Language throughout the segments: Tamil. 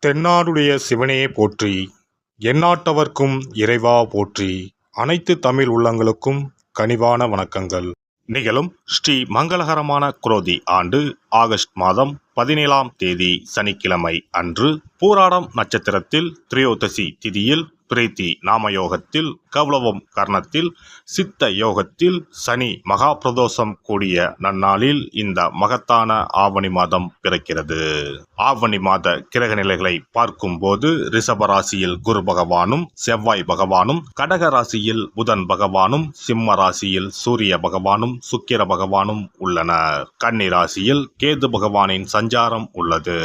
தென்னாடுடைய சிவனே போற்றி, எந்நாட்டவர்க்கும் இறைவா போற்றி. அனைத்து தமிழ் உள்ளங்களுக்கும் கனிவான வணக்கங்கள். நிகழும் ஸ்ரீ மங்களகரமான குரோதி ஆண்டு ஆகஸ்ட் மாதம் 17ஆம் தேதி சனிக்கிழமை அன்று பூராடம் நட்சத்திரத்தில் திரையோதசி திதியில் பிரீத்தி நாமயோகத்தில் கௌளவம் கர்ணத்தில் சித்த யோகத்தில் சனி மகா பிரதோஷம் கூடிய நன்னாளில் இந்த மகத்தான ஆவணி மாதம் பிறக்கிறது. ஆவணி மாத கிரக நிலைகளை பார்க்கும் போது ரிஷப ராசியில் குரு பகவானும் செவ்வாய் பகவானும், கடக ராசியில் புதன் பகவானும், சிம்ம ராசியில் சூரிய பகவானும் சுக்கிர பகவானும் உள்ளனர். கன்னி ராசியில் கேது பகவானின் சஞ்சாரம் உள்ளது.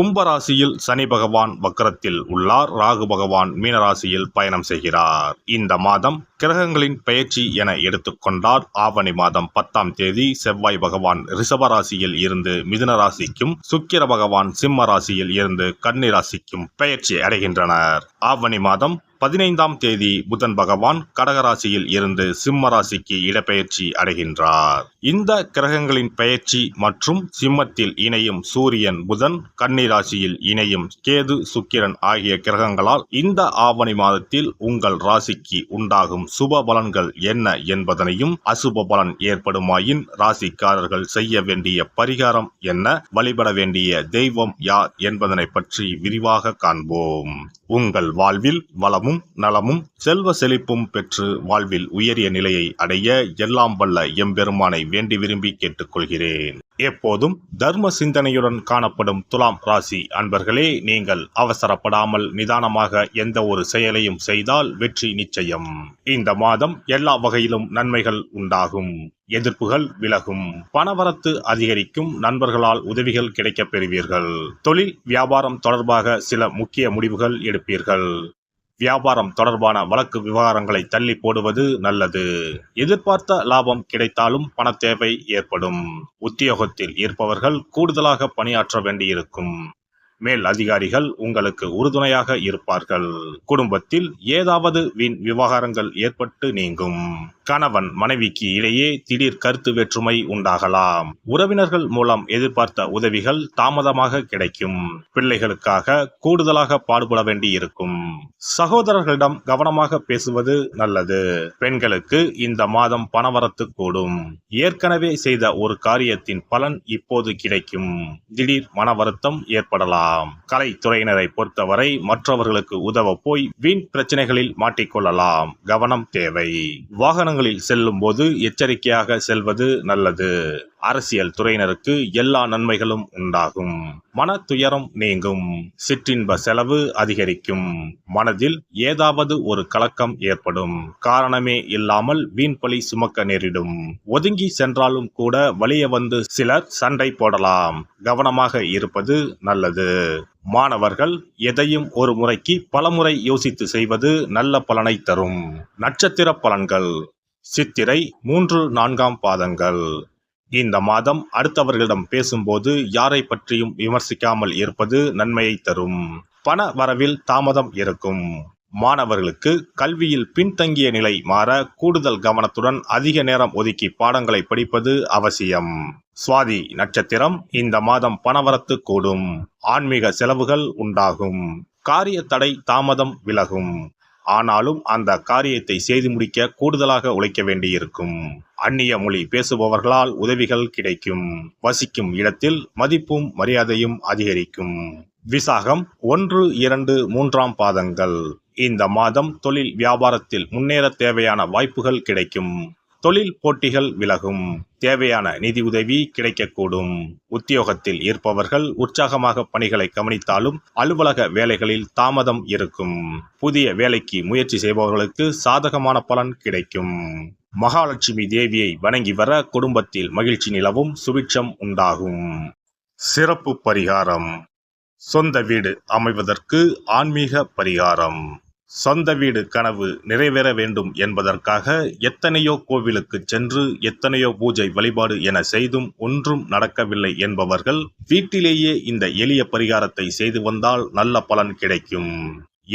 கும்ப ராசியில் சனி பகவான் வக்ரத்தில் உள்ளார். ராகு பகவான் மீனராசியில் பயணம் செய்கிறார். இந்த மாதம் கிரகங்களின் பெயர்ச்சி என எடுத்துக்கொண்டால் ஆவணி மாதம் 10ஆம் தேதி செவ்வாய் பகவான் ரிஷப ராசியில் இருந்து மிதுன ராசிக்கும், சுக்கிர பகவான் சிம்ம ராசியில் இருந்து கன்னி ராசிக்கும் பெயர்ச்சி அடைகின்றனர். ஆவணி மாதம் 15ஆம் தேதி புதன் பகவான் கடகராசியில் இருந்து சிம்ம ராசிக்கு இடப்பெயர்ச்சி அடைகின்றார். இந்த கிரகங்களின் பெயர்ச்சி மற்றும் சிம்மத்தில் இணையும் சூரியன் புதன், கன்னி ராசியில் இணையும் கேது சுக்கிரன் ஆகிய கிரகங்களால் இந்த ஆவணி மாதத்தில் உங்கள் ராசிக்கு உண்டாகும் சுப பலன்கள் என்ன என்பதனையும், அசுப பலன் ஏற்படுமாயின் ராசிக்காரர்கள் செய்ய வேண்டிய பரிகாரம் என்ன, வழிபட வேண்டிய தெய்வம் யார் என்பதனை பற்றி விரிவாக காண்போம். உங்கள் வாழ்வில் வளமும் நலமும் செல்வ செழிப்பும் பெற்று வாழ்வில் உயரிய நிலையை அடைய எல்லாம் வல்ல எம்பெருமானை வேண்டி விரும்பி கேட்டுக்கொள்கிறேன். எப்போதும் தர்ம சிந்தனையுடன் காணப்படும் துலாம் ராசி அன்பர்களே, நீங்கள் அவசரப்படாமல் நிதானமாக எந்த ஒரு செயலையும் செய்தால் வெற்றி நிச்சயம். இந்த மாதம் எல்லா வகையிலும் நன்மைகள் உண்டாகும். எதிர்ப்புகள் விலகும். பணவரத்து அதிகரிக்கும். நண்பர்களால் உதவிகள் கிடைக்கப் பெறுவீர்கள். தொழில் வியாபாரம் தொடர்பாக சில முக்கிய முடிவுகள் எடுப்பீர்கள். வியாபாரம் தொடர்பான வழக்கு விவகாரங்களை தள்ளி போடுவது நல்லது. எதிர்பார்த்த லாபம் கிடைத்தாலும் பண தேவை ஏற்படும். உத்தியோகத்தில் இருப்பவர்கள் கூடுதலாக பணியாற்ற வேண்டியிருக்கும். மேல் அதிகாரிகள் உங்களுக்கு உறுதுணையாக இருப்பார்கள். குடும்பத்தில் ஏதாவது வீண் விவகாரங்கள் ஏற்பட்டு நீங்கும். கணவன் மனைவிக்கு இடையே திடீர் கருத்து வேற்றுமை உண்டாகலாம். உறவினர்கள் மூலம் எதிர்பார்த்த உதவிகள் தாமதமாக கிடைக்கும். பிள்ளைகளுக்காக கூடுதலாக பாடுபட வேண்டி இருக்கும். சகோதரர்களிடம் கவனமாக பேசுவது நல்லது. பெண்களுக்கு இந்த மாதம் பணவரத்து கூடும். ஏற்கனவே செய்த ஒரு காரியத்தின் பலன் இப்போது கிடைக்கும். திடீர் மன வருத்தம் ஏற்படலாம். கலைத்துறையினரை பொறுத்தவரை மற்றவர்களுக்கு உதவ போய் வீண் பிரச்சனைகளில் மாட்டிக்கொள்ளலாம். கவனம் தேவை. வாகனங்களில் செல்லும் போது எச்சரிக்கையாக செல்வது நல்லது. அரசியல் துறையினருக்கு எல்லா நன்மைகளும் உண்டாகும். மன துயரம் நீங்கும். சிற்றின்ப செலவு அதிகரிக்கும். மனதில் ஏதாவது ஒரு கலக்கம் ஏற்படும். காரணமே இல்லாமல் வீண்பழி சுமக்க நேரிடும். ஒதுங்கி சென்றாலும் கூட வலிய வந்து சிலர் சண்டை போடலாம். கவனமாக இருப்பது நல்லது. மாணவர்கள் எதையும் ஒரு முறைக்கு பலமுறை யோசித்து செய்வது நல்ல பலனை தரும். நட்சத்திர பலன்கள். சித்திரை 3-4ஆம் பாதங்கள். இந்த மாதம் அடுத்தவர்களிடம் பேசும்போது யாரை பற்றியும் விமர்சிக்காமல் இருப்பது நன்மையை தரும். பண வரவில் தாமதம் இருக்கும். மாணவர்களுக்கு கல்வியில் பின்தங்கிய நிலை மாற கூடுதல் கவனத்துடன் அதிக நேரம் ஒதுக்கி பாடங்களை படிப்பது அவசியம். சுவாதி நட்சத்திரம். இந்த மாதம் பணவரத்து கூடும். ஆன்மீக செலவுகள் உண்டாகும். காரிய தடை தாமதம் விலகும். ஆனாலும் அந்த காரியத்தை செய்து முடிக்க கூடுதலாக உழைக்க வேண்டியிருக்கும். அந்நிய மொழி பேசுபவர்களால் உதவிகள் கிடைக்கும். வசிக்கும் இடத்தில் மதிப்பும் மரியாதையும் அதிகரிக்கும். விசாகம் 1-2-3ஆம் பாதங்கள். இந்த மாதம் தொழில் வியாபாரத்தில் முன்னேற தேவையான வாய்ப்புகள் கிடைக்கும். தொழில் போட்டிகள் விலகும். தேவையான நிதி உதவி கிடைக்கக்கூடும். உத்தியோகத்தில் இருப்பவர்கள் உற்சாகமாக பணிகளை கவனித்தாலும் அலுவலக வேலைகளில் தாமதம் இருக்கும். புதிய வேலைக்கு முயற்சி செய்பவர்களுக்கு சாதகமான பலன் கிடைக்கும். மகாலட்சுமி தேவியை வணங்கி வர குடும்பத்தில் மகிழ்ச்சி நிலவும். சுபிட்சம் உண்டாகும். சிறப்பு பரிகாரம். சொந்த வீடு அமைவதற்கு ஆன்மீக பரிகாரம். சொந்த வீடு கனவு நிறைவேற வேண்டும் என்பதற்காக எத்தனையோ கோவிலுக்கு சென்று எத்தனையோ பூஜை வழிபாடு என செய்தும் ஒன்றும் நடக்கவில்லை என்பவர்கள் வீட்டிலேயே இந்த எளிய பரிகாரத்தை செய்து வந்தால் நல்ல பலன் கிடைக்கும்.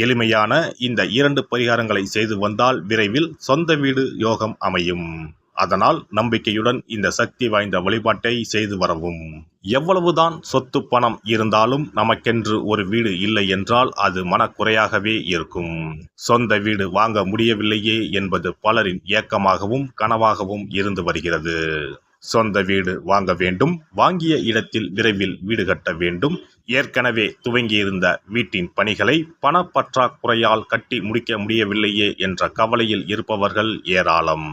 எளிமையான இந்த 2 பரிகாரங்களை செய்து வந்தால் விரைவில் சொந்த வீடு யோகம் அமையும். அதனால் நம்பிக்கையுடன் இந்த சக்தி வாய்ந்த வழிபாட்டை செய்து வரவும். எவ்வளவுதான் சொத்து பணம் இருந்தாலும் நமக்கென்று ஒரு வீடு இல்லை என்றால் அது மனக்குறையாகவே இருக்கும். சொந்த வீடு வாங்க முடியவில்லையே என்பது பலரின் ஏக்கமாகவும் கனவாகவும் இருந்து வருகிறது. சொந்த வீடு வாங்க வேண்டும், வாங்கிய இடத்தில் விரைவில் வீடு கட்ட வேண்டும், ஏற்கனவே துவங்கியிருந்த வீட்டின் பணிகளை பணப்பற்றாக்குறையால் கட்டி முடிக்க முடியவில்லையே என்ற கவலையில் இருப்பவர்கள் ஏராளம்.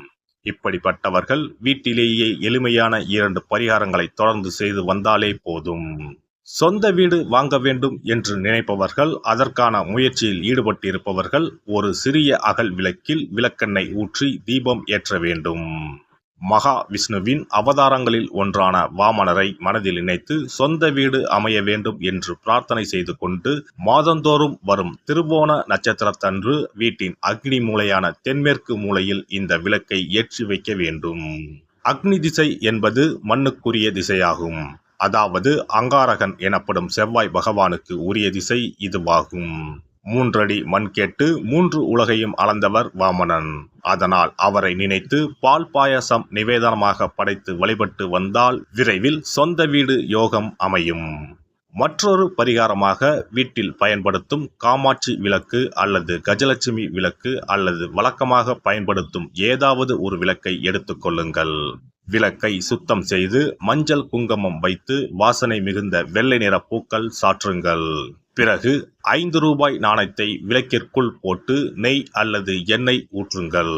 இப்படிப்பட்டவர்கள் வீட்டிலேயே எளிமையான 2 பரிகாரங்களை தொடர்ந்து செய்து வந்தாலே போதும். சொந்த வீடு வாங்க வேண்டும் என்று நினைப்பவர்கள், அதற்கான முயற்சியில் ஈடுபட்டிருப்பவர்கள் ஒரு சிறிய அகல் விளக்கில் விளக்கெண்ணெய் ஊற்றி தீபம் ஏற்ற வேண்டும். மகா விஷ்ணுவின் அவதாரங்களில் ஒன்றான வாமனரை மனதில் நினைத்து சொந்த வீடு அமைய வேண்டும் என்று பிரார்த்தனை செய்து கொண்டு மாதந்தோறும் வரும் திருவோண நட்சத்திரத்தன்று வீட்டின் அக்னி மூலையான தென்மேற்கு மூலையில் இந்த விளக்கை ஏற்றி வைக்க வேண்டும். அக்னி திசை என்பது மண்ணுக்குரிய திசையாகும். அதாவது அங்காரகன் எனப்படும் செவ்வாய் பகவானுக்கு உரிய திசை இதுவாகும். 3 அடி மண் கேட்டு 3 உலகையும் அளந்தவர் வாமனன். அதனால் அவரை நினைத்து பால் பாயசம் நிவேதனமாக படைத்து வழிபட்டு வந்தால் விரைவில் சொந்த வீடு யோகம் அமையும். மற்றொரு பரிகாரமாக வீட்டில் பயன்படுத்தும் காமாட்சி விளக்கு அல்லது கஜலட்சுமி விளக்கு அல்லது வழக்கமாக பயன்படுத்தும் ஏதாவது ஒரு விளக்கை எடுத்துக்கொள்ளுங்கள். விளக்கை சுத்தம் செய்து மஞ்சள் குங்குமம் வைத்து வாசனை மிகுந்த வெள்ளை நிற பூக்கள் சாற்றுங்கள். பிறகு 5 ரூபாய் நாணயத்தை விளக்கிற்குள் போட்டு நெய் அல்லது எண்ணெய் ஊற்றுங்கள்.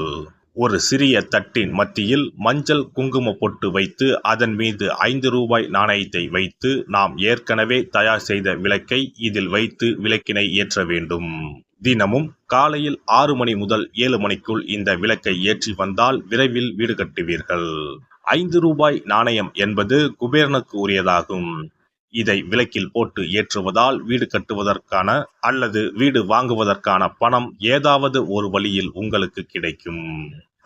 ஒரு சிறிய தட்டின் மத்தியில் மஞ்சள் குங்கும பொட்டு வைத்து அதன் மீது 5 ரூபாய் நாணயத்தை வைத்து நாம் ஏற்கனவே தயார் செய்த விளக்கை இதில் வைத்து விளக்கினை ஏற்ற வேண்டும். தினமும் காலையில் 6 மணி முதல் 7 மணிக்குள் இந்த விளக்கை ஏற்றி வந்தால் விரைவில் வீடு கட்டுவீர்கள். 5 ரூபாய் நாணயம் என்பது குபேரனுக்கு உரியதாகும். இதை விளக்கில் போட்டு ஏற்றுவதால் வீடு கட்டுவதற்கான அல்லது வீடு வாங்குவதற்கான பணம் ஏதாவது ஒரு வழியில் உங்களுக்கு கிடைக்கும்.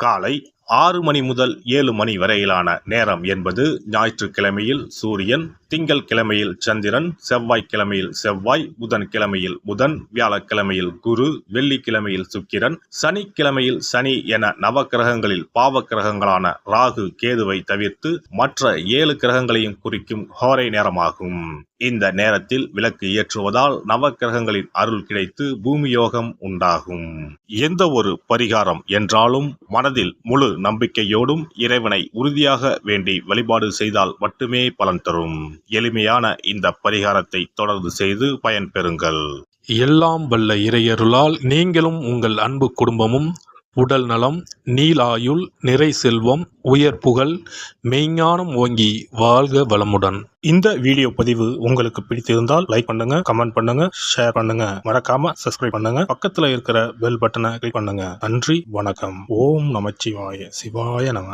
காலை 6 மணி முதல் 7 மணி வரையிலான நேரம் என்பது ஞாயிற்றுக்கிழமையில் சூரியன், திங்கள் கிழமையில் சந்திரன், செவ்வாய்க்கிழமையில் செவ்வாய், புதன் கிழமையில் புதன், வியாழக்கிழமையில் குரு, வெள்ளிக்கிழமையில் சுக்கிரன், சனிக்கிழமையில் சனி என நவக்கிரகங்களில் பாவ கிரகங்களான ராகு கேதுவை தவிர்த்து மற்ற 7 கிரகங்களையும் குறிக்கும் ஹோரை நேரமாகும். இந்த நேரத்தில் விளக்கு ஏற்றுவதால் நவக்கிரகங்களின் அருள் கிடைத்து பூமி யோகம் உண்டாகும். எந்த ஒரு பரிகாரம் என்றாலும் மனதில் முழு நம்பிக்கையோடும் இறைவனை உறுதியாக வேண்டி வழிபாடு செய்தால் மட்டுமே பலன் தரும். எளிமையான இந்த பரிகாரத்தை தொடர்ந்து செய்து பயன் பெறுங்கள். எல்லாம் வல்ல இறையருளால் நீங்களும் உங்கள் அன்பு குடும்பமும் உடல் நலம், நீலாயுள், நிறை செல்வம், உயர் புகழ், மெய்ஞானம் ஓங்கி வாழ்க வளமுடன். இந்த வீடியோ பதிவு உங்களுக்கு பிடித்திருந்தால் லைக் பண்ணுங்க, கமெண்ட் பண்ணுங்க, ஷேர் பண்ணுங்க, மறக்காம சப்ஸ்கிரைப் பண்ணுங்க, பக்கத்துல இருக்கிற பெல் பட்டனை கிளிக் பண்ணுங்க. நன்றி, வணக்கம். ஓம் நமச்சிவாய. சிவாய நம.